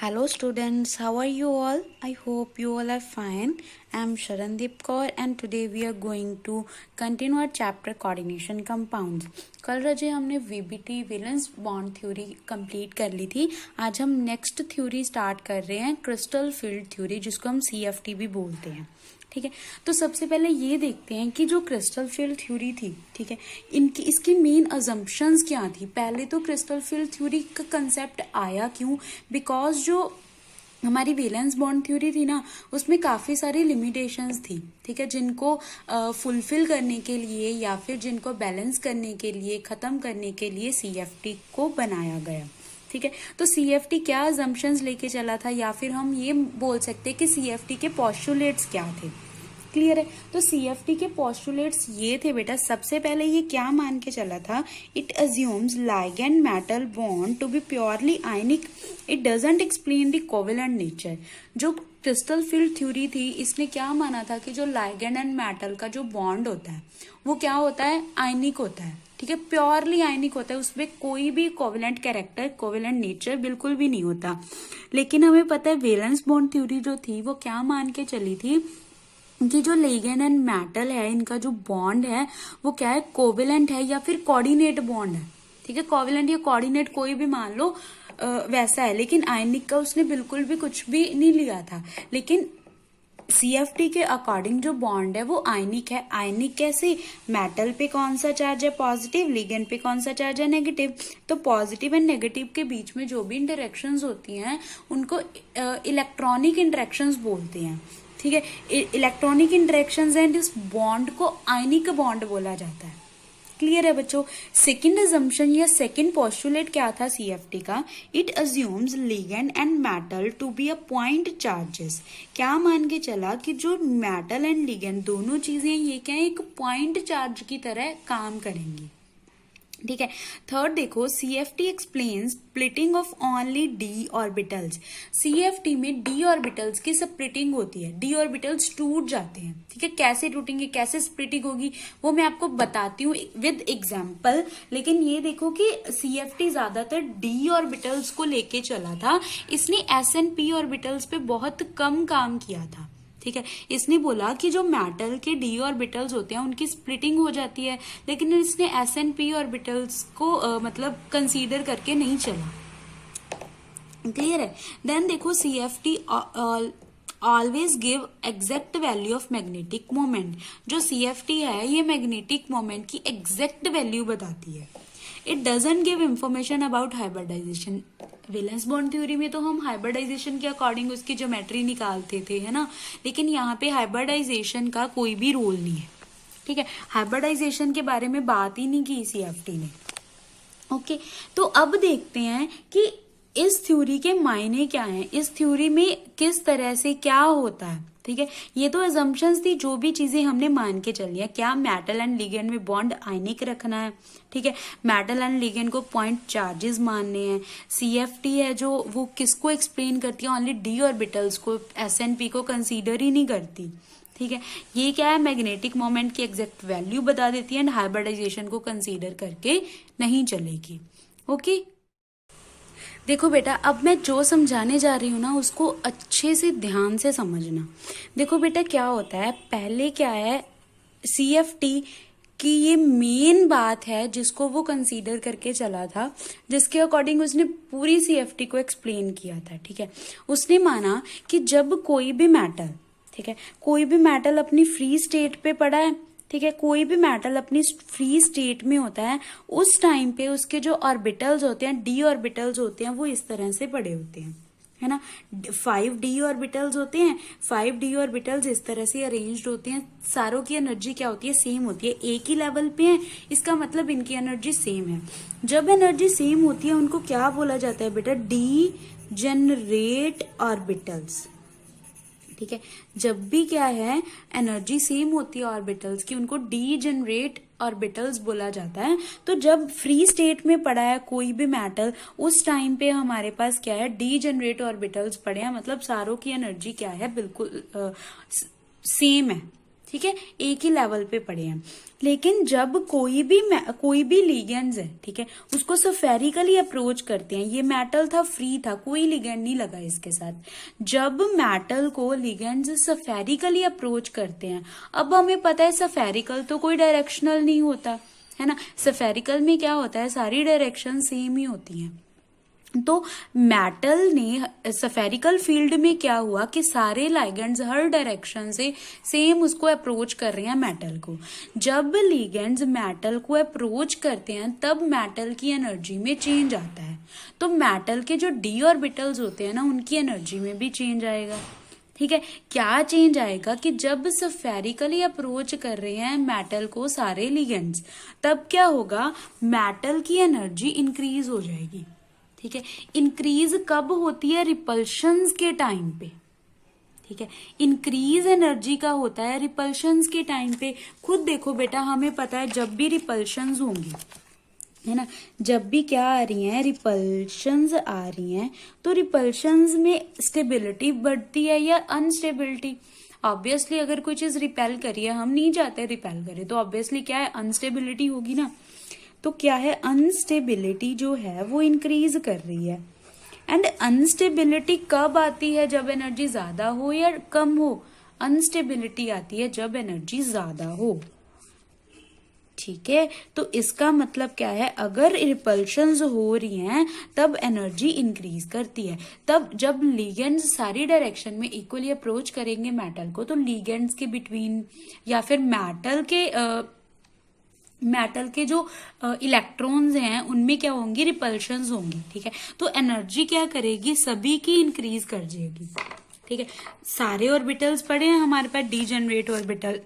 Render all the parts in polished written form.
Hello students, how are you all? I hope you all are fine. I am Sharandeep Kaur and today we are going to continue our chapter coordination compounds. कल रजे हमने VBT valence bond theory complete कर ली थी. आज हम next theory start कर रहे हैं, crystal field theory, जिसको हम CFT भी बोलते हैं. ठीक है, तो सबसे पहले ये देखते हैं कि जो क्रिस्टल फील्ड थ्योरी थी, ठीक है, इसकी मेन अजम्पशंस क्या थी. पहले तो क्रिस्टल फील्ड थ्योरी का कंसेप्ट आया क्यों, बिकॉज जो हमारी वैलेंस बॉन्ड थ्योरी थी ना, उसमें काफी सारी लिमिटेशंस थी. ठीक है, जिनको फुलफिल करने के लिए या फिर जिनको बैलेंस करने के लिए, खत्म करने के लिए CFT को बनाया गया. ठीक है, तो CFT क्या अजम्पशंस लेके चला था, या फिर हम ये बोल सकते हैं कि CFT के पोस्टुलेट्स क्या थे. क्लियर है. तो CFT के पोस्टुलेट्स ये थे बेटा. सबसे पहले ये क्या मान के चला था, it assumes ligand metal bond to be purely ionic. It doesn't explain the covalent nature. जो क्रिस्टल फील्ड थ्योरी थी, इसने क्या माना था कि जो लिगेंड एंड मेटल का जो बॉन्ड होता है वो क्या होता है, आयनिक होता है. ठीक है, प्योरली आयनिक होता है, उसमें कोई भी कोवेलेंट कैरेक्टर, कोवेलेंट नेचर बिल्कुल भी नहीं होता. लेकिन हमें पता है वैलेंस बॉन्ड थ्योरी जो थी वो क्या मान के चली थी कि जो लिगेंड एंड मेटल है, इनका जो बॉन्ड है वो क्या है, कोवेलेंट है या फिर कोऑर्डिनेट बॉन्ड है. ठीक है, कोवेलेंट या कोऑर्डिनेट कोई भी मान लो, वैसा है. लेकिन आयनिक का उसने बिल्कुल भी कुछ भी नहीं लिया था. लेकिन CFT के अकॉर्डिंग जो बॉन्ड है वो आयनिक है. आयनिक कैसे, मेटल पे कौन सा चार्ज है, पॉजिटिव, लिगेंड पे कौन सा चार्ज है, नेगेटिव. तो पॉजिटिव एंड नेगेटिव के बीच में जो भी इंटरेक्शंस होती हैं उनको इलेक्ट्रॉनिक इंटरेक्शंस बोलते हैं. ठीक है, इलेक्ट्रॉनिक इंटरेक्शंस एंड इस बॉन्ड को आयनिक बॉन्ड बोला जाता है. क्लियर है बच्चों. सेकंड अजम्पशन या सेकंड पोस्टुलेट क्या था CFT का, it assumes ligand and metal to be a point charges. क्या मान के चला कि जो मेटल एंड लिगेंड दोनों चीजें ये क्या है, एक पॉइंट चार्ज की तरह काम करेंगी. ठीक है. थर्ड देखो, CFT explains splitting of only d orbitals. CFT में d ऑर्बिटल्स की स्प्लिटिंग होती है, d ऑर्बिटल्स टूट जाते हैं. ठीक है, कैसे टूटेंगे, कैसे स्प्लिटिंग होगी, वो मैं आपको बताती हूँ विद एग्जाम्पल. लेकिन ये देखो कि CFT ज्यादातर d ऑर्बिटल्स को लेके चला था. इसने S and p ऑर्बिटल्स पे बहुत कम काम किया था. ठीक है, इसने बोला कि जो मेटल के d ऑर्बिटल्स होते हैं उनकी स्प्लिटिंग हो जाती है, लेकिन इसने S and p ऑर्बिटल्स को मतलब कंसीडर करके नहीं चला. क्लियर है. देन देखो, CFT always give exact value of magnetic moment. जो CFT है ये मैग्नेटिक मोमेंट की एग्जैक्ट वैल्यू बताती है. It doesn't give information about hybridization. Valence bond theory में तो हम हाइब्रिडाइजेशन के अकॉर्डिंग उसकी ज्योमेट्री निकालते थे, है ना. लेकिन यहाँ पे हाइब्रिडाइजेशन का कोई भी रोल नहीं है. ठीक है, हाइब्रिडाइजेशन के बारे में बात ही नहीं की CFT ने. ओके, तो अब देखते हैं कि इस थ्योरी के मायने क्या हैं, इस थ्योरी में किस तरह से क्या होता है. ठीक है, ये तो अजम्पशंस थी, जो भी चीजें हमने मान के चली है. क्या, मेटल एंड लिगेंड में बॉन्ड आयनिक रखना है. ठीक है, मेटल एंड लिगेंड को पॉइंट चार्जेस मानने हैं. CFT है जो वो किसको एक्सप्लेन करती है, ओनली d ऑर्बिटल्स को, S and p को कंसीडर ही नहीं करती. ठीक है, ये क्या है, मैग्नेटिक मोमेंट की एग्जैक्ट वैल्यू बता देती है एंड हाइब्रिडाइजेशन को कंसीडर करके नहीं चलेगी. ओके, देखो बेटा, अब मैं जो समझाने जा रही हूँ ना उसको अच्छे से ध्यान से समझना. देखो बेटा, क्या होता है, पहले क्या है, CFT की ये मेन बात है जिसको वो कंसीडर करके चला था, जिसके अकॉर्डिंग उसने पूरी CFT को एक्सप्लेन किया था. ठीक है, उसने माना कि जब कोई भी मेटल, ठीक है, कोई भी मेटल अपनी फ्री स्टेट पे पड़ा है, ठीक है, कोई भी मेटल अपनी फ्री स्टेट में होता है, उस टाइम पे उसके जो ऑर्बिटल्स होते हैं, d ऑर्बिटल्स होते हैं, वो इस तरह से पड़े होते हैं, है ना. 5d ऑर्बिटल्स होते हैं. 5d ऑर्बिटल्स इस तरह से अरेंज्ड होते हैं. सारों की एनर्जी क्या होती है, सेम होती है, एक ही लेवल पे है. इसका मतलब इनकी एनर्जी सेम है. जब एनर्जी सेम होती है उनको क्या बोला जाता है बेटा, डीजेनरेट ऑर्बिटल्स. ठीक है, जब भी क्या है, एनर्जी सेम होती है ऑर्बिटल्स की, उनको डीजेनरेट ऑर्बिटल्स बोला जाता है. तो जब फ्री स्टेट में पड़ा है कोई भी मेटल, उस टाइम पे हमारे पास क्या है, डीजेनरेट ऑर्बिटल्स पड़े हैं, मतलब सारों की एनर्जी क्या है, बिल्कुल सेम है. ठीक है, एक ही लेवल पे पड़े हैं। लेकिन जब कोई भी लिगेंड्स है, ठीक है, उसको सफेरिकली अप्रोच करते हैं, ये मेटल था, फ्री था, कोई लिगेंड नहीं लगा इसके साथ। जब मेटल को लिगेंड्स सफेरिकली अप्रोच करते हैं, अब हमें पता है सफेरिकल तो कोई डायरेक्शनल नहीं होता है ना, सफेरिकल में क्या होता है, सारी डायरेक्शन सेम ही होती हैं। तो मेटल ने सफेरिकल फील्ड में क्या हुआ कि सारे लिगेंड्स हर डायरेक्शन से सेम उसको अप्रोच कर रहे हैं मेटल को। जब लिगेंड्स मेटल को अप्रोच करते हैं तब मेटल की एनर्जी में चेंज आता है। तो मेटल के जो डी ऑर्बिटल्स होते हैं ना, उनकी एनर्जी में भी चेंज आएगा। ठीक है, क्या चेंज आएगा कि जब सफेरिकली अप्रोच कर रहे हैं मेटल को सारे लिगेंड्स, तब क्या होगा, मेटल की एनर्जी इंक्रीज हो जाएगी। ठीक है, इंक्रीज कब होती है, रिपल्शंस के टाइम पे। ठीक है, इंक्रीज एनर्जी का होता है रिपल्शंस के टाइम पे। खुद देखो बेटा, हमें पता है जब भी रिपल्शंस होंगी, है ना, जब भी क्या आ रही हैं, रिपल्शंस आ रही हैं, तो रिपल्शंस में स्टेबिलिटी बढ़ती है या अनस्टेबिलिटी। ऑब्वियसली अगर कोई चीज रिपेल करिए, हम नहीं चाहते रिपेल करें, तो ऑब्वियसली क्या है, अनस्टेबिलिटी होगी ना। तो क्या है, अनस्टेबिलिटी जो है वो इंक्रीज कर रही है। एंड अनस्टेबिलिटी कब आती है, जब एनर्जी ज्यादा हो या कम हो। अनस्टेबिलिटी आती है जब एनर्जी ज्यादा हो। ठीक है, तो इसका मतलब क्या है, अगर रिपल्शंस हो रही हैं तब एनर्जी इंक्रीज करती है। तब जब लिगेंड्स सारी डायरेक्शन में इक्वली अप्रोच करेंगे मेटल को, तो लिगेंड्स के बिटवीन या फिर मेटल के जो इलेक्ट्रॉन्स हैं उनमें क्या होंगी, रिपल्शंस होंगी। ठीक है, तो एनर्जी क्या करेगी, सभी की इंक्रीज कर जाएगी। ठीक है, सारे ऑर्बिटल्स पड़े हैं हमारे पास, डीजेनरेट ऑर्बिटल।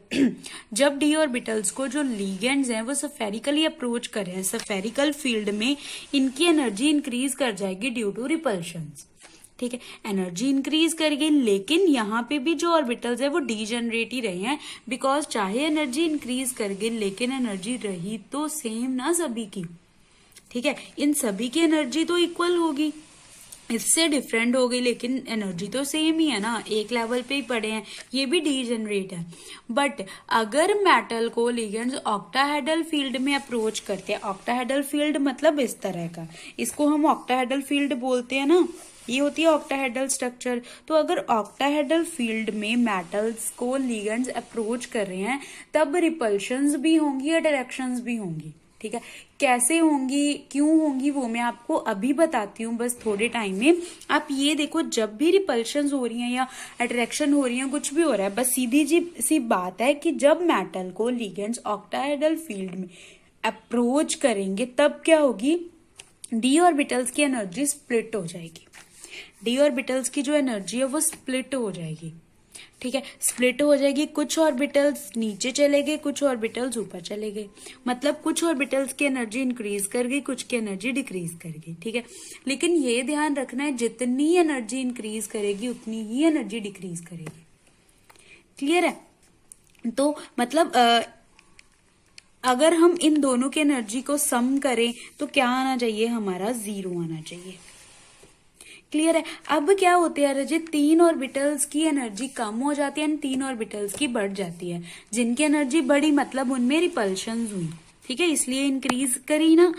जब डी ऑर्बिटल्स को जो लिगेंड्स हैं वो सफेरिकली अप्रोच कर रहे हैं, सफेरिकल फील्ड में इनकी एनर्जी इंक्रीज कर जाएगी ड्यू टू रिपल्शंस। ठीक है, एनर्जी इंक्रीज करेगी, लेकिन यहाँ पे भी जो ऑर्बिटल्स है वो डीजेनरेट ही रहे हैं, बिकॉज चाहे एनर्जी इंक्रीज कर गई लेकिन एनर्जी रही तो सेम ना सभी की। ठीक है, इन सभी की एनर्जी तो इक्वल होगी, इससे डिफरेंट हो गई लेकिन एनर्जी तो सेम ही है ना, एक लेवल पे ही पड़े हैं, ये भी डीजेनरेट है। बट अगर मेटल को लिगेंड्स ऑक्टाहेड्रल फील्ड में अप्रोच करते हैं, ऑक्टाहेड्रल फील्ड मतलब इस तरह का, इसको हम ऑक्टाहेड्रल फील्ड बोलते हैं ना, ये होती है ऑक्टाहेड्रल स्ट्रक्चर। तो अगर ऑक्टाहेड्रल फील्ड में मेटल्स को लिगेंड्स अप्रोच कर रहे हैं, तब रिपल्शंस भी होंगी या डायरेक्शंस भी होंगी। ठीक है, कैसे होंगी, क्यों होंगी, वो मैं आपको अभी बताती हूँ, बस थोड़े टाइम में। आप ये देखो, जब भी रिपल्शंस हो रही हैं या अट्रैक्शन हो रही है, कुछ भी हो रहा है, बस सीधी सी बात है कि जब मेटल को लिगेंड्स ऑक्टाहेड्रल फील्ड में अप्रोच करेंगे तब क्या होगी, डी ऑर्बिटल्स की एनर्जी स्प्लिट हो जाएगी। डी ऑर्बिटल्स की जो एनर्जी है वो स्प्लिट हो जाएगी। ठीक है, स्प्लिट हो जाएगी, कुछ ऑर्बिटल्स नीचे चले गए, कुछ ऑर्बिटल्स ऊपर चले गए। मतलब कुछ ऑर्बिटल्स की एनर्जी इंक्रीज कर गई, कुछ की एनर्जी डिक्रीज कर गई। ठीक है, लेकिन ये ध्यान रखना है, जितनी एनर्जी इंक्रीज करेगी उतनी ही एनर्जी डिक्रीज करेगी। क्लियर है? तो मतलब अगर हम इन दोनों की एनर्जी को सम करें तो क्या आना चाहिए, हमारा 0 आना चाहिए। क्लियर है? अब क्या होते हैं रजित, 3 ऑर्बिटल्स की एनर्जी कम हो जाती है, 3 ऑर्बिटल्स की बढ़ जाती है। जिनकी एनर्जी बढ़ी मतलब उनमें रिपल्शंस हुई। ठीक है, इसलिए इंक्रीज करी ना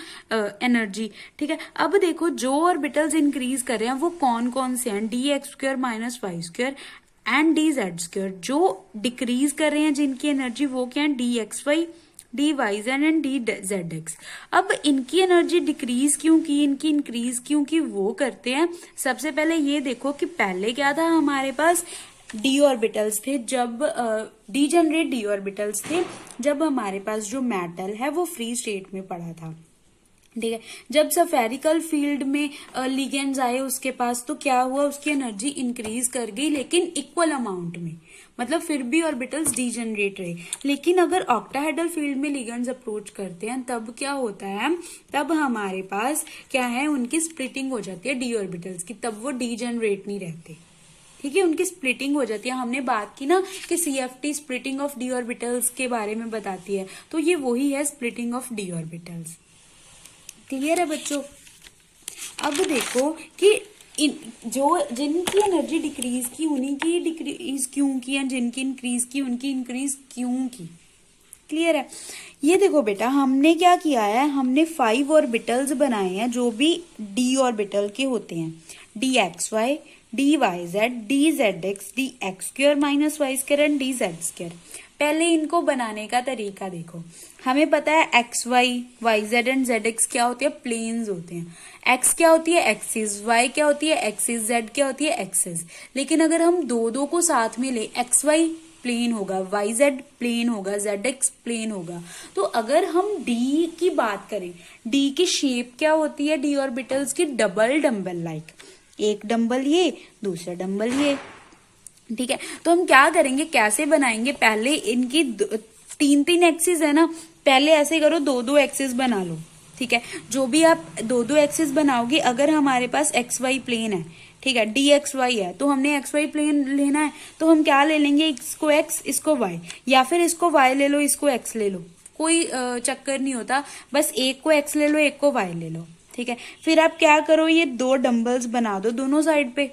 एनर्जी। ठीक है, अब देखो जो ऑर्बिटल्स इंक्रीज कर रहे हैं वो कौन कौन से हैं, dx² - y² एंड dz²। जो डिक्रीज कर रहे हैं जिनकी एनर्जी, वो क्या है, dxy, dyz एंड dzx। अब इनकी एनर्जी डिक्रीज क्यों की, इनकी इंक्रीज क्यों की, वो करते हैं। सबसे पहले ये देखो कि पहले क्या था, हमारे पास डी ऑर्बिटल्स थे, जब डीजेनरेट डी ऑर्बिटल्स थे, जब हमारे पास जो मेटल है वो फ्री स्टेट में पड़ा था। ठीक है, जब सफेरिकल फील्ड में लिगेंड्स आए उसके पास, तो क्या हुआ, उसकी एनर्जी इंक्रीज कर गई लेकिन इक्वल अमाउंट में, मतलब फिर भी ऑर्बिटल्स डीजेनरेट रहे। लेकिन अगर ऑक्टाहेड्रल फील्ड में लिगेंड्स अप्रोच करते हैं तब क्या होता है, तब हमारे पास क्या है, उनकी स्प्लिटिंग हो जाती है डी ऑर्बिटल्स की, तब वो डीजेनरेट नहीं रहते। ठीक है, उनकी स्प्लिटिंग हो जाती है। हमने बात की ना कि CFT splitting of D orbitals के बारे में बताती है, तो ये वही है splitting of D orbitals. Clear है बच्चों? अब देखो कि जो जिनकी एनर्जी डिक्रीज की उन्हीं की डिक्रीज क्यों की, और जिनकी इंक्रीज की उनकी इंक्रीज क्यों की। क्लियर है। ये देखो बेटा, हमने क्या किया है, हमने 5 ऑर्बिटल्स बनाए हैं जो भी d ऑर्बिटल के होते हैं, dxy, dyz, dzx, dx² minus y square and dz²। पहले इनको बनाने का तरीका देखो। हमें पता है x y, y z and z x क्या होते हैं, प्लेन्स होते हैं। एक्स क्या होती है, एक्सिस, वाई क्या होती है, एक्सिस, जेड क्या होती है, एक्सिस। लेकिन अगर हम दो को साथ में ले, एक्स वाई प्लेन होगा, वाई जेड प्लेन होगा, जेड एक्स प्लेन होगा। तो अगर हम डी की बात करें, डी की शेप क्या होती है, डी ऑर्बिटल्स की डबल डंबल लाइक, एक डंबल ये, दूसरा डंबल ये। ठीक है, तो हम क्या करेंगे, कैसे बनाएंगे, पहले इनकी 3 एक्सिस है ना, पहले ऐसे करो, 2 एक्सिस बना लो। ठीक है, जो भी आप 2 एक्सिस बनाओगे, अगर हमारे पास एक्स वाई प्लेन है, ठीक है, डी एक्स वाई है, तो हमने एक्स वाई प्लेन लेना है, तो हम क्या ले लेंगे, इसको एक्स, इसको वाई, या फिर इसको वाई ले लो, इसको एक्स ले लो, कोई चक्कर नहीं होता, बस एक को एक्स ले लो, एक को वाई ले लो। ठीक है, फिर आप क्या करो, ये 2 डंबल्स बना दो दोनों साइड पे,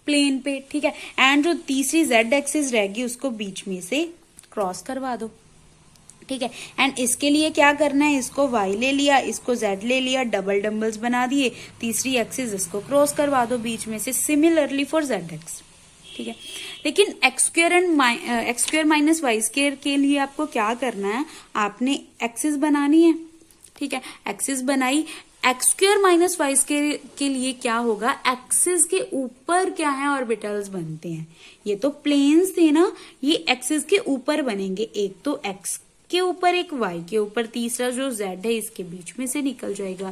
प्लेन पे। ठीक है, एंड जो तीसरी जेड एक्सिस रहेगी उसको बीच में से क्रॉस करवा दो। ठीक है, एंड इसके लिए क्या करना है, इसको y ले लिया, इसको z ले लिया, डबल डंबल्स बना दिए, तीसरी एक्सिस इसको क्रॉस करवा दो बीच में से, सिमिलरली फॉर zx। ठीक है, लेकिन x² माइनस वाई स्क्वायर के लिए आपको क्या करना है, आपने एक्सिस बनानी है। ठीक है, एक्सिस बनाई, x² माइनस वाई स्क्वायर के लिए क्या होगा, एक्सिस के ऊपर क्या है, ऑर्बिटल्स बनते हैं। ये तो प्लेन्स थे ना, ये एक्सिस के ऊपर बनेंगे, एक तो x के ऊपर, एक y के ऊपर, तीसरा जो z है इसके बीच में से निकल जाएगा,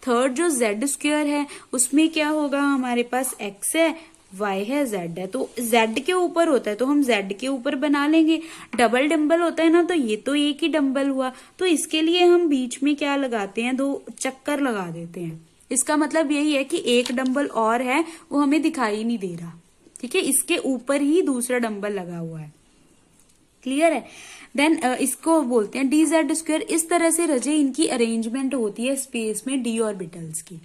थर्ड जो z² है उसमें क्या होगा, हमारे पास x है, y है, z है, तो z के ऊपर होता है तो हम z के ऊपर बना लेंगे। डबल डंबल होता है ना, तो ये तो एक ही डंबल हुआ, तो इसके लिए हम बीच में क्या लगाते हैं, 2 चक्कर लगा देते हैं। इसका मतलब यही है कि एक डंबल और है, वो हमें दिखाई नहीं दे रहा। ठीक है, इसके ऊपर ही दूसरा डंबल लगा हुआ है। क्लियर है। देन इसको बोलते हैं dz²। इस तरह से रजे इनकी अरेंजमेंट होती है स्पेस में d ऑर्बिटल्स की।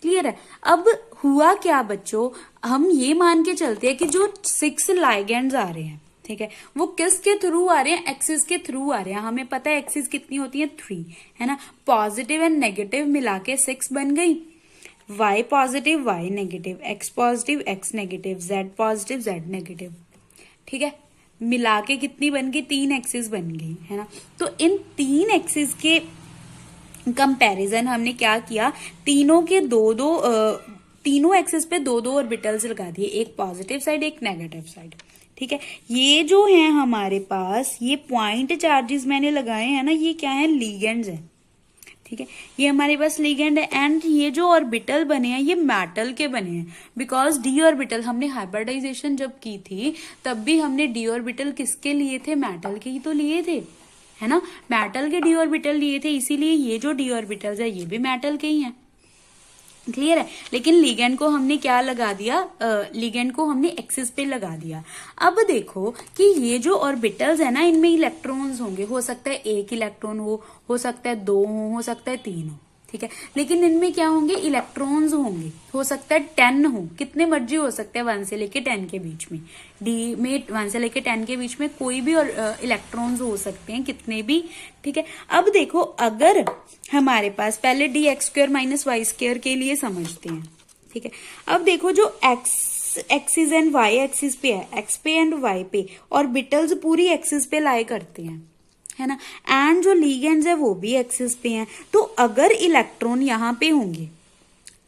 क्लियर है। अब हुआ क्या बच्चों, हम ये मान के चलते हैं कि जो 6 लाइगेंड्स आ रहे हैं, ठीक है, वो किसके थ्रू आ रहे हैं, एक्सिस के थ्रू आ रहे हैं। हमें पता है एक्सिस कितनी होती है, 3, है ना। पॉजिटिव एंड नेगेटिव मिला के 6 बन गई, y positive y negative, x positive x negative, z positive z negative. ठीक है, मिला के कितनी बन गई, 3 एक्सिस बन गई, है ना। तो इन 3 एक्सिस के कंपैरिजन हमने क्या किया, तीनों एक्सिस पे 2 ऑर्बिटल्स लगा दिए, एक पॉजिटिव साइड एक नेगेटिव साइड। ठीक है, ये जो है हमारे पास, ये पॉइंट चार्जेस मैंने लगाए हैं ना, ये क्या है, लिगेंड्स है। ठीक है, ये हमारे पास लिगेंड है। एंड ये जो ऑर्बिटल बने हैं ये मेटल के बने हैं, बिकॉज डी ऑर्बिटल हमने हाइब्रिडाइजेशन जब की थी तब भी हमने डी ऑर्बिटल किसके लिए थे, मेटल के ही तो लिए थे, है ना। मेटल के डी ऑर्बिटल लिए थे, इसीलिए ये जो डी ऑर्बिटल्स है ये भी मेटल के ही हैं। क्लियर है। लेकिन लिगेंड को हमने क्या लगा दिया, लिगेंड को हमने एक्सिस पे लगा दिया। अब देखो कि ये जो ऑर्बिटल्स है ना, इनमें इलेक्ट्रॉन्स होंगे, हो सकता है 1 इलेक्ट्रॉन हो सकता है 2 हो सकता है 3 हो। ठीक है, लेकिन इनमें क्या होंगे, इलेक्ट्रॉन्स होंगे, हो सकता है 10 हो, कितने मर्जी हो सकते हैं 1 से लेके 10 के बीच में। डी में 1 से लेके 10 के बीच में कोई भी और इलेक्ट्रॉन्स हो सकते हैं, कितने भी। ठीक है, अब देखो अगर हमारे पास, पहले dx² माइनस वाई स्क्वायर के लिए समझते हैं। ठीक है, अब देखो जो एक्सिस एंड वाई एक्सिस पे है, एक्स पे एंड वाई पे ऑर्बिटल्स पूरी एक्सिस पे लाई करते हैं, है ना। एंड जो लिगेंड्स है वो भी एक्सिस पे हैं। तो अगर इलेक्ट्रॉन यहाँ पे होंगे,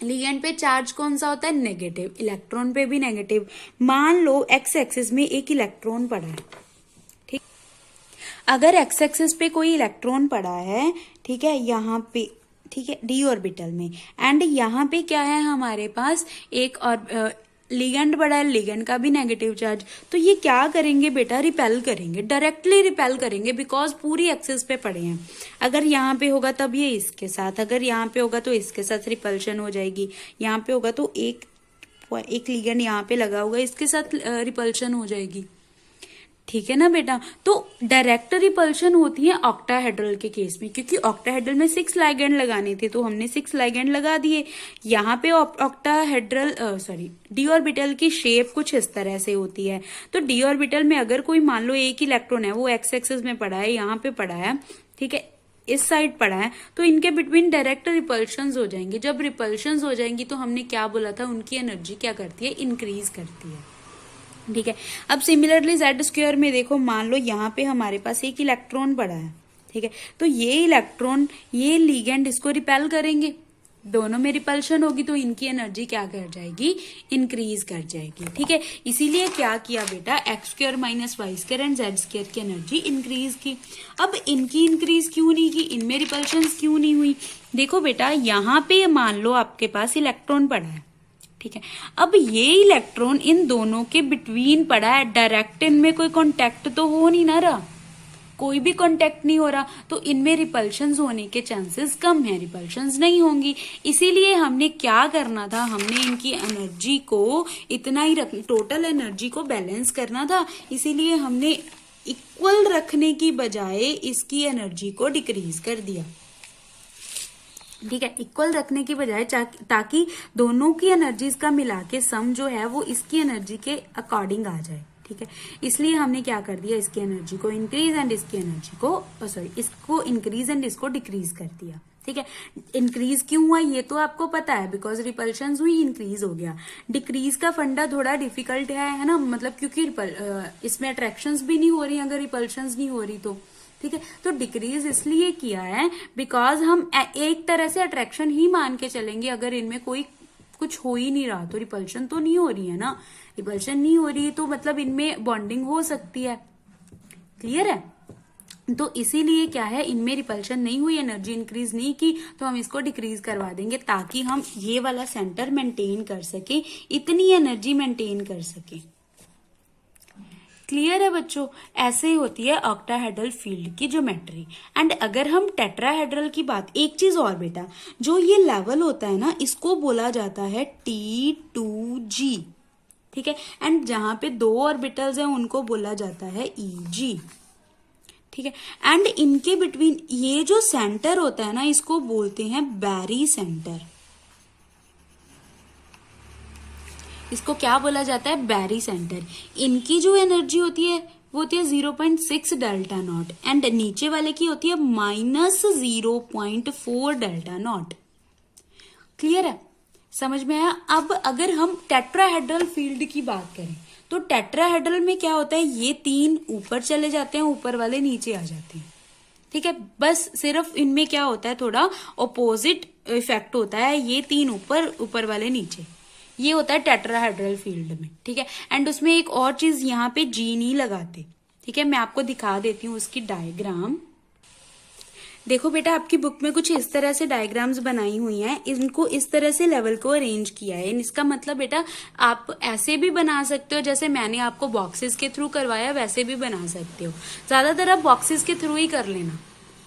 लिगेंड पे चार्ज कौन सा होता है, नेगेटिव, इलेक्ट्रॉन पे भी नेगेटिव। मान लो एक्स एक्सिस में एक इलेक्ट्रॉन पड़ा है, ठीक, अगर एक्स एक्सिस पे कोई इलेक्ट्रॉन पड़ा है, ठीक है, यहाँ पे, ठीक है, डी ऑर्बिटल में, एंड यहाँ पे क्या है हमारे पास, एक और लिगेंड बड़ा है, लिगेंड का भी नेगेटिव चार्ज, तो ये क्या करेंगे बेटा, रिपेल करेंगे, डायरेक्टली रिपेल करेंगे, बिकॉज पूरी एक्सिस पे पड़े हैं। अगर यहाँ पे होगा तब ये इसके साथ, अगर यहाँ पे होगा तो इसके साथ रिपल्शन हो जाएगी, यहाँ पे होगा तो एक लिगेंड यहाँ पे लगा होगा, इसके साथ रिपल्शन हो जाएगी। ठीक है ना बेटा। तो डायरेक्ट रिपल्शन होती है ऑक्टाहेड्रल के केस में, क्योंकि ऑक्टाहेड्रल में 6 लाइगेंड लगाने थे तो हमने 6 लाइगेंड लगा दिए। यहाँ पे ऑक्टाहेड्रल डी ऑर्बिटल की शेप कुछ इस तरह से होती है। तो डी ऑर्बिटल में अगर कोई मान लो एक इलेक्ट्रॉन है, वो एक्स एक्सिस में पड़ा है, यहाँ पे पड़ा है, ठीक है, इस साइड पड़ा है, तो इनके बिटवीन डायरेक्ट रिपल्शंस हो जाएंगे। जब रिपल्शंस हो जाएंगी तो हमने क्या बोला था, उनकी एनर्जी क्या करती है, इंक्रीज करती है। ठीक है। अब सिमिलरली जेड स्क्वायर में देखो, मान लो यहाँ पे हमारे पास एक इलेक्ट्रॉन पड़ा है, ठीक है, तो ये इलेक्ट्रॉन, ये लिगेंड इसको रिपेल करेंगे, दोनों में रिपल्शन होगी, तो इनकी एनर्जी क्या कर जाएगी, इंक्रीज कर जाएगी। ठीक है, इसीलिए क्या किया बेटा, x square minus y square and z square की एनर्जी इंक्रीज की। अब इनकी इंक्रीज क्यों नहीं की, इनमें रिपल्शन क्यों नहीं हुई? देखो बेटा, यहाँ पे मान लो आपके पास इलेक्ट्रॉन पड़ा है, ठीक है, अब ये इलेक्ट्रॉन इन दोनों के बिटवीन पड़ा है, डायरेक्ट इनमें कोई कांटेक्ट तो हो नहीं ना रहा, कोई भी कांटेक्ट नहीं हो रहा, तो इनमें रिपल्शंस होने के चांसेस कम है, रिपल्शंस नहीं होंगी। इसीलिए हमने क्या करना था, हमने इनकी एनर्जी को इतना ही रख, टोटल एनर्जी को बैलेंस करना था। इसीलिए हमने इक्वल रखने की बजाय इसकी एनर्जी को डिक्रीज कर दिया। ठीक है, इक्वल रखने की बजाय, ताकि दोनों की एनर्जीज का मिला के सम जो है वो इसकी एनर्जी के अकॉर्डिंग आ जाए। ठीक है, इसलिए हमने क्या कर दिया, इसकी एनर्जी को इंक्रीज एंड इसकी एनर्जी को इसको इंक्रीज एंड इसको डिक्रीज कर दिया। ठीक है, इंक्रीज क्यों हुआ ये तो आपको पता है, बिकॉज रिपल्शन हुई, इंक्रीज हो गया। डिक्रीज का फंडा थोड़ा डिफिकल्ट है ना, मतलब क्योंकि इसमें अट्रैक्शंस भी नहीं हो रही अगर रिपल्शंस नहीं हो रही तो। ठीक है, तो डिक्रीज इसलिए किया है बिकॉज हम एक तरह से अट्रैक्शन ही मान के चलेंगे, अगर इनमें कोई कुछ हो ही नहीं रहा तो रिपल्शन तो नहीं हो रही है ना, रिपल्शन नहीं हो रही है तो मतलब इनमें बॉन्डिंग हो सकती है। क्लियर है? तो इसीलिए क्या है, इनमें रिपल्शन नहीं हुई, एनर्जी इंक्रीज नहीं की, तो हम इसको डिक्रीज करवा देंगे ताकि हम ये वाला सेंटर मेंटेन कर सके, इतनी एनर्जी मेंटेन कर सके। क्लियर है बच्चों? ऐसे ही होती है ऑक्टाहेड्रल फील्ड की ज्योमेट्री। एंड अगर हम टेट्राहेड्रल की बात, एक चीज और बेटा, जो ये लेवल होता है ना, इसको बोला जाता है T2G। ठीक है, एंड जहां पे 2 ऑर्बिटल्स हैं उनको बोला जाता है EG। ठीक है, एंड इनके बिटवीन ये जो सेंटर होता है ना, इसको बोलते हैं बैरी सेंटर। इसको क्या बोला जाता है, बैरी सेंटर। इनकी जो एनर्जी होती है वो होती है 0.6 डेल्टा नॉट, एंड नीचे वाले की होती है -0.4 डेल्टा नॉट। क्लियर है? समझ में आया? अब अगर हम टेट्राहेड्रल फील्ड की बात करें तो टेट्राहेड्रल में क्या होता है, ये 3 ऊपर चले जाते हैं, ऊपर वाले नीचे आ जाते हैं। ठीक है, बस सिर्फ इनमें क्या होता है, थोड़ा ऑपोजिट इफेक्ट होता है, ये 3 ऊपर, ऊपर वाले नीचे, ये होता है टेट्राहेड्रल फील्ड में। ठीक है, एंड उसमें एक और चीज, यहाँ पे जी नहीं लगाते। ठीक है, मैं आपको दिखा देती हूँ उसकी डायग्राम। देखो बेटा, आपकी बुक में कुछ इस तरह से डायग्राम्स बनाई हुई हैं, इनको इस तरह से लेवल को अरेंज किया है। इसका मतलब बेटा आप ऐसे भी बना सकते हो, जैसे मैंने आपको बॉक्सेस के थ्रू करवाया वैसे भी बना सकते हो। ज्यादातर आप बॉक्सेस के थ्रू ही कर लेना।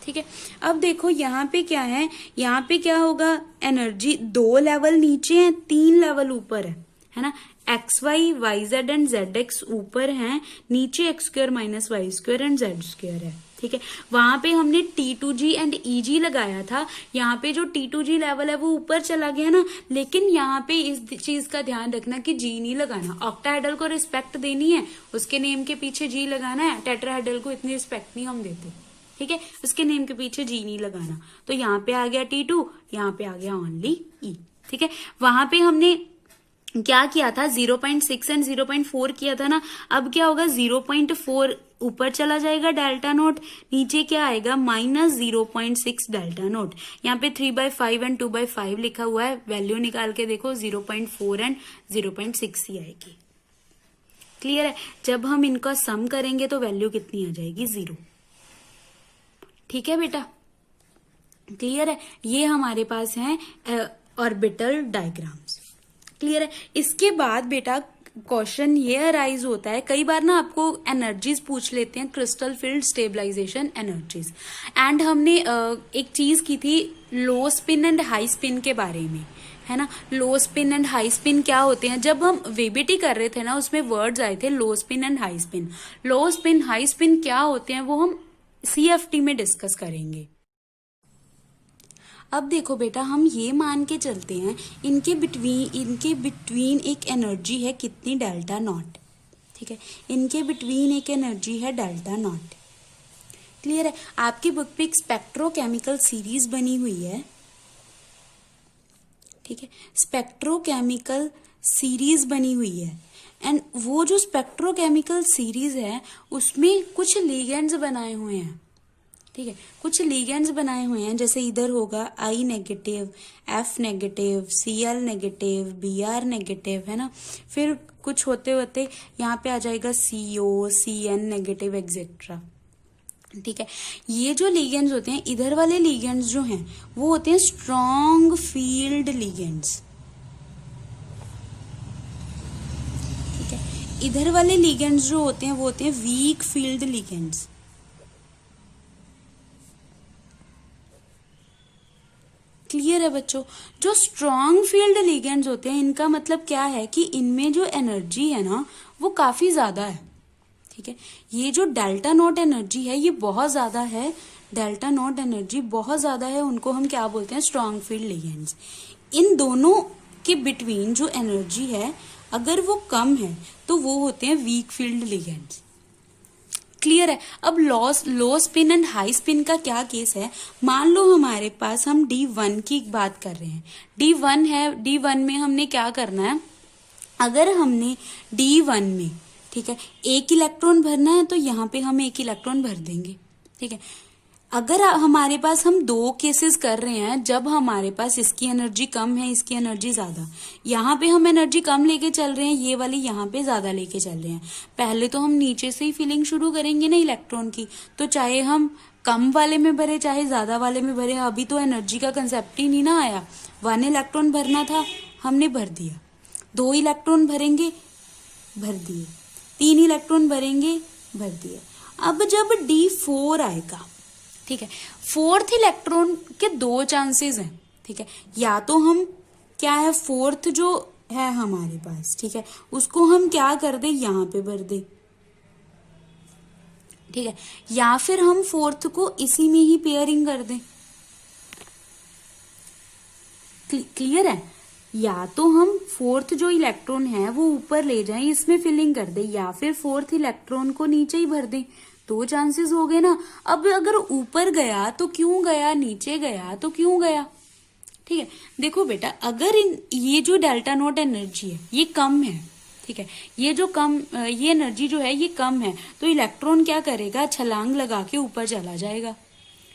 ठीक है, अब देखो यहाँ पे क्या है, यहाँ पे क्या होगा, एनर्जी 2 लेवल नीचे है, 3 लेवल ऊपर है ना, x y, y z and z x ऊपर है, नीचे x square minus y square and z square है। ठीक है, वहां पे हमने T2G एंड EG लगाया था, यहाँ पे जो T2G लेवल है वो ऊपर चला गया ना, लेकिन यहाँ पे इस चीज का ध्यान रखना कि G नहीं लगाना। ऑक्टाहेड्रल को रिस्पेक्ट देनी है, उसके नेम के पीछे G लगाना है, टेट्राहेड्रल को इतनी रिस्पेक्ट नहीं हम देते। ठीक है, उसके नेम के पीछे G नहीं लगाना। तो यहाँ पे आ गया T2, यहाँ पे आ गया ओनली E। ठीक है, वहां पे हमने क्या किया था, 0.6 एंड 0.4 किया था ना, अब क्या होगा, 0.4 ऊपर चला जाएगा डेल्टा नोट, नीचे क्या आएगा, -0.6 डेल्टा नोट। यहाँ पे 3/5 एंड 2/5 लिखा हुआ है, वैल्यू निकाल के देखो, 0.4 एंड 0.6 ही आएगी। क्लियर है? जब हम इनका सम करेंगे तो वैल्यू कितनी आ जाएगी, 0। ठीक है बेटा, क्लियर है? ये हमारे पास है ऑर्बिटल डायग्राम्स। क्लियर है? इसके बाद बेटा क्वेश्चन ये अराइज होता है, कई बार ना आपको एनर्जीज पूछ लेते हैं, crystal field stabilization energies. And हमने एक चीज की थी low spin and high spin के बारे में, है ना। Low spin and high spin क्या होते हैं, जब हम वीबीटी कर रहे थे ना उसमें वर्ड्स आए थे लो spin and high spin. Low spin high spin क्या होते हैं वो हम सीएफटी में डिस्कस करेंगे। अब देखो बेटा, हम ये मान के चलते हैं इनके बिटवीन एक एनर्जी है कितनी, डेल्टा नॉट। ठीक है, इनके बिटवीन एक एनर्जी है डेल्टा नॉट। क्लियर है। आपकी बुक पे एक स्पेक्ट्रोकेमिकल सीरीज बनी हुई है। ठीक है, स्पेक्ट्रोकेमिकल सीरीज बनी हुई है एंड वो जो स्पेक्ट्रोकेमिकल सीरीज है उसमें कुछ लिगेंड्स बनाए हुए हैं। ठीक है, कुछ लिगेंड्स बनाए हुए हैं, जैसे इधर होगा I negative, F negative, Cl negative, Br negative, है ना। फिर कुछ होते होते यहाँ पे आ जाएगा CO, Cn नेगेटिव एक्सेट्रा। ठीक है, ये जो लिगेंड्स होते हैं, इधर वाले लिगेंड्स जो हैं वो होते हैं स्ट्रॉन्ग फील्ड लिगेंड्स। ठीक है, इधर वाले लिगेंड्स जो होते हैं वो होते हैं वीक फील्ड लिगेंड्स। क्लियर है बच्चों। जो स्ट्रॉन्ग फील्ड लिगेंड्स होते हैं इनका मतलब क्या है कि इनमें जो एनर्जी है ना वो काफी ज्यादा है। ठीक है, ये जो डेल्टा नॉट एनर्जी है ये बहुत ज्यादा है, डेल्टा नॉट एनर्जी बहुत ज्यादा है, उनको हम क्या बोलते हैं, स्ट्रॉन्ग फील्ड लिगेंड्स। इन दोनों के बिटवीन जो एनर्जी है अगर वो कम है तो वो होते हैं वीक फील्ड लिगेंड्स। क्लियर है। अब लो स्पिन एंड हाई स्पिन का क्या केस है, मान लो हमारे पास हम D1 की बात कर रहे हैं, D1 है, D1 में हमने क्या करना है, अगर हमने D1 में, ठीक है, एक इलेक्ट्रॉन भरना है तो यहाँ पे हम एक इलेक्ट्रॉन भर देंगे। ठीक है, अगर हमारे पास हम दो केसेस कर रहे हैं, जब हमारे पास इसकी एनर्जी कम है इसकी एनर्जी ज्यादा, यहाँ पे हम एनर्जी कम लेके चल रहे हैं, ये वाली यहाँ पे ज्यादा लेके चल रहे हैं, पहले तो हम नीचे से ही फिलिंग शुरू करेंगे ना इलेक्ट्रॉन की, तो चाहे हम कम वाले में भरे चाहे ज्यादा वाले में भरे, अभी तो एनर्जी का कंसेप्ट ही नहीं ना आया। 1 इलेक्ट्रॉन भरना था, हमने भर दिया। 2 इलेक्ट्रॉन भरेंगे, भर दिए। 3 इलेक्ट्रॉन भरेंगे, भर दिए। अब जब D4 आएगा, ठीक है, 4th इलेक्ट्रॉन के 2 चांसेस हैं। ठीक है, या तो हम क्या है 4th जो है हमारे पास, ठीक है, उसको हम क्या कर दे, यहाँ पे भर दे। ठीक है, या फिर हम 4th को इसी में ही पेयरिंग कर दें। क्लियर है। या तो हम 4th जो इलेक्ट्रॉन है वो ऊपर ले जाएं, इसमें फिलिंग कर दे, या फिर 4th इलेक्ट्रॉन को नीचे ही भर दें। 2 चांसेस हो गए ना। अब अगर ऊपर गया तो क्यों गया, नीचे गया तो क्यों गया। ठीक है, देखो बेटा, अगर ये जो डेल्टा नॉट एनर्जी है ये कम है, ठीक है, ये एनर्जी जो है ये कम है, तो इलेक्ट्रॉन क्या करेगा, छलांग लगा के ऊपर चला जाएगा।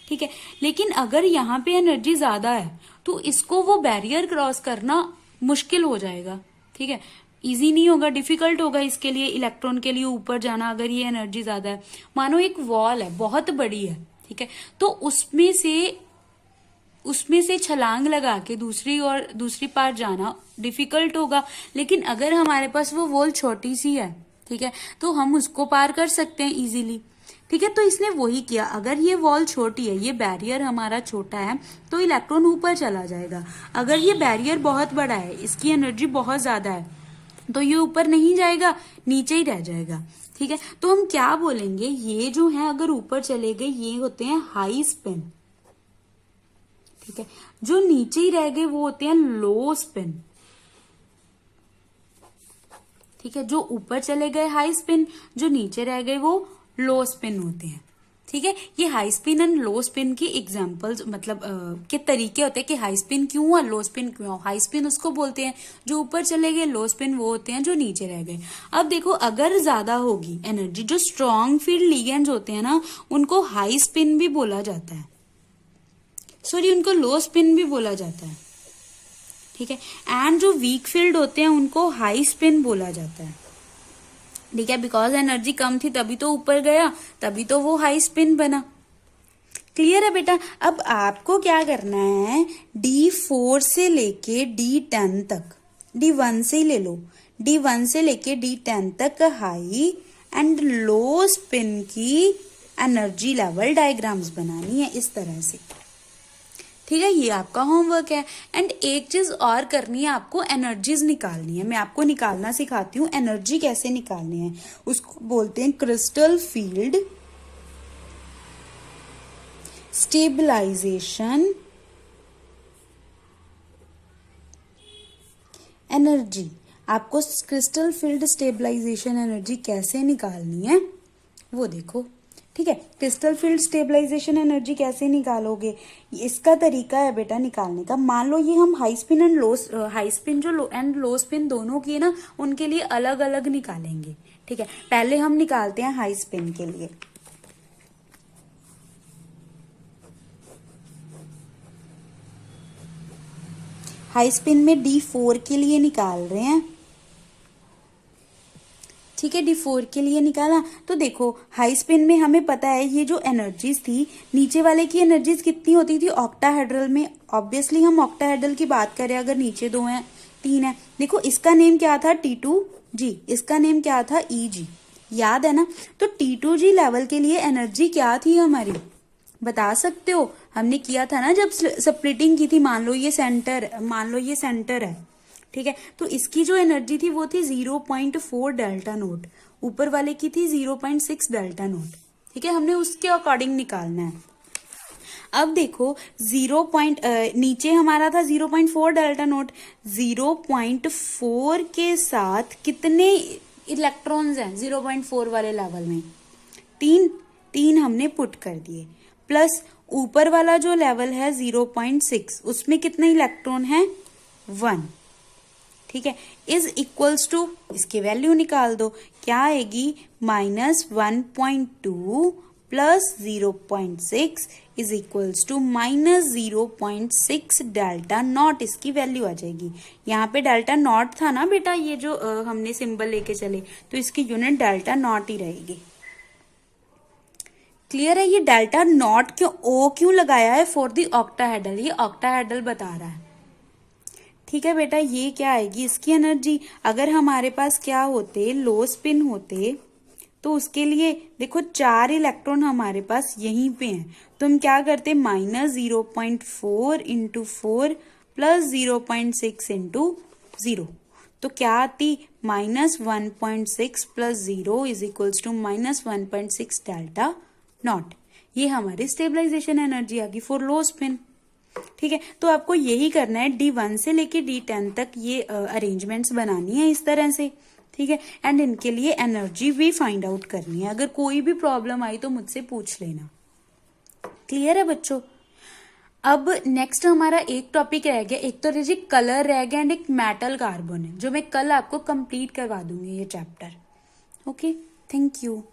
ठीक है, लेकिन अगर यहाँ पे एनर्जी ज्यादा है तो इसको वो बैरियर क्रॉस करना मुश्किल हो जाएगा। ठीक है, इजी नहीं होगा, डिफिकल्ट होगा इसके लिए, इलेक्ट्रॉन के लिए ऊपर जाना अगर ये एनर्जी ज्यादा है। मानो एक वॉल है, बहुत बड़ी है, ठीक है, तो उसमें से छलांग लगा के दूसरी पार जाना डिफिकल्ट होगा। लेकिन अगर हमारे पास वो वॉल छोटी सी है, ठीक है, तो हम उसको पार कर सकते हैं इजीली। ठीक है, तो इसने वही किया, अगर ये वॉल छोटी है, ये बैरियर हमारा छोटा है, तो इलेक्ट्रॉन ऊपर चला जाएगा। अगर ये बैरियर बहुत बड़ा है, इसकी एनर्जी बहुत ज्यादा है, तो ये ऊपर नहीं जाएगा, नीचे ही रह जाएगा। ठीक है, तो हम क्या बोलेंगे, ये जो है अगर ऊपर चले गए ये होते हैं हाई स्पिन। ठीक है, जो नीचे ही रह गए वो होते हैं लो स्पिन। ठीक है, जो ऊपर चले गए हाई स्पिन, जो नीचे रह गए वो लो स्पिन होते हैं। ठीक है, ये high spin and low spin की एग्जांपल्स मतलब के तरीके होते हैं कि हाई स्पिन क्यों हुआ, लो स्पिन क्यों हुआ। हाई स्पिन उसको बोलते हैं जो ऊपर चले गए, लो स्पिन वो होते हैं जो नीचे रह गए। अब देखो, अगर ज्यादा होगी एनर्जी, जो स्ट्रॉन्ग फील्ड लिगेंड्स होते हैं ना उनको हाई स्पिन भी बोला जाता है, सॉरी उनको लो स्पिन भी बोला जाता है। ठीक है, एंड जो वीक फील्ड होते हैं उनको हाई स्पिन बोला जाता है। ठीक है, बिकॉज एनर्जी कम थी तभी तो ऊपर गया, तभी तो वो हाई स्पिन बना। क्लियर है बेटा। अब आपको क्या करना है, D4 से लेके D10 तक, D1 से ही ले लो, D1 से लेके D10 तक हाई एंड लो स्पिन की एनर्जी लेवल डायग्राम्स बनानी है इस तरह से। ठीक है, ये आपका होमवर्क है। एंड एक चीज और करनी है, आपको एनर्जीज निकालनी है। मैं आपको निकालना सिखाती हूँ, एनर्जी कैसे निकालनी है। उसको बोलते हैं क्रिस्टल फील्ड स्टेबलाइजेशन एनर्जी। आपको क्रिस्टल फील्ड स्टेबलाइजेशन एनर्जी कैसे निकालनी है वो देखो। ठीक है, क्रिस्टल फील्ड स्टेबलाइजेशन एनर्जी कैसे निकालोगे, इसका तरीका है बेटा निकालने का। मान लो ये हम high spin and low, high spin जो लो एंड लो स्पिन दोनों की है ना, उनके लिए अलग अलग निकालेंगे। ठीक है, पहले हम निकालते हैं हाई स्पिन के लिए। हाई स्पिन में D4 के लिए निकाल रहे हैं। ठीक है, D4 के लिए निकाला। तो देखो हाई स्पिन में हमें पता है ये जो एनर्जीज थी, नीचे वाले की एनर्जीज कितनी होती थी ऑक्टाहेड्रल में। ऑब्वियसली हम ऑक्टाहेड्रल की बात करें, अगर नीचे 2 हैं 3 है। देखो इसका नेम क्या था, T2G, इसका नेम क्या था, EG, याद है ना। तो T2G लेवल के लिए एनर्जी क्या थी हमारी, बता सकते हो। हमने किया था ना जब स्प्लिटिंग की थी। मान लो ये सेंटर है। ठीक है, तो इसकी जो एनर्जी थी वो थी 0.4 डेल्टा नोट, ऊपर वाले की थी 0.6 डेल्टा नोट। ठीक है, हमने उसके अकॉर्डिंग निकालना है। अब देखो नीचे हमारा था 0.4 डेल्टा नोट, 0.4 के साथ कितने इलेक्ट्रॉन्स हैं 0.4 वाले लेवल में, 3 हमने पुट कर दिए। प्लस ऊपर वाला जो लेवल है 0.6, उसमें कितने इलेक्ट्रॉन है, 1। ठीक है, इज इक्वल्स टू, इसकी वैल्यू निकाल दो, क्या आएगी, -1.2 plus 0.6 is equals to -0.6 delta nought, इसकी वैल्यू आ जाएगी। यहाँ पे डेल्टा नॉट था ना बेटा, ये जो हमने सिंबल लेके चले, तो इसकी यूनिट डेल्टा नॉट ही रहेगी। क्लियर है, ये डेल्टा नॉट क्यों लगाया है, फॉर द ऑक्टाहेड्रल, ये ऑक्टाहेड्रल बता रहा है। ठीक है बेटा, ये क्या आएगी इसकी एनर्जी। अगर हमारे पास क्या होते, लो स्पिन होते, तो उसके लिए देखो 4 इलेक्ट्रॉन हमारे पास यहीं पे हैं, तो हम क्या करते, -0.4 इंटू 4 प्लस 0.6 इंटू 0, तो क्या आती, -1.6 plus 0 is equals to -1.6 delta naught. ये हमारी स्टेबलाइजेशन एनर्जी आ गई फॉर लो स्पिन। ठीक है, तो आपको यही करना है, D1 से लेके D10 तक ये अरेंजमेंट्स बनानी है इस तरह से। ठीक है, एंड इनके लिए एनर्जी भी फाइंड आउट करनी है। अगर कोई भी प्रॉब्लम आई तो मुझसे पूछ लेना। क्लियर है बच्चों। अब नेक्स्ट हमारा एक टॉपिक रह गया, एक तो रही कलर रह गया एंड एक मेटल कार्बन है, जो मैं कल आपको कंप्लीट करवा दूंगी ये चैप्टर। Okay, thank you.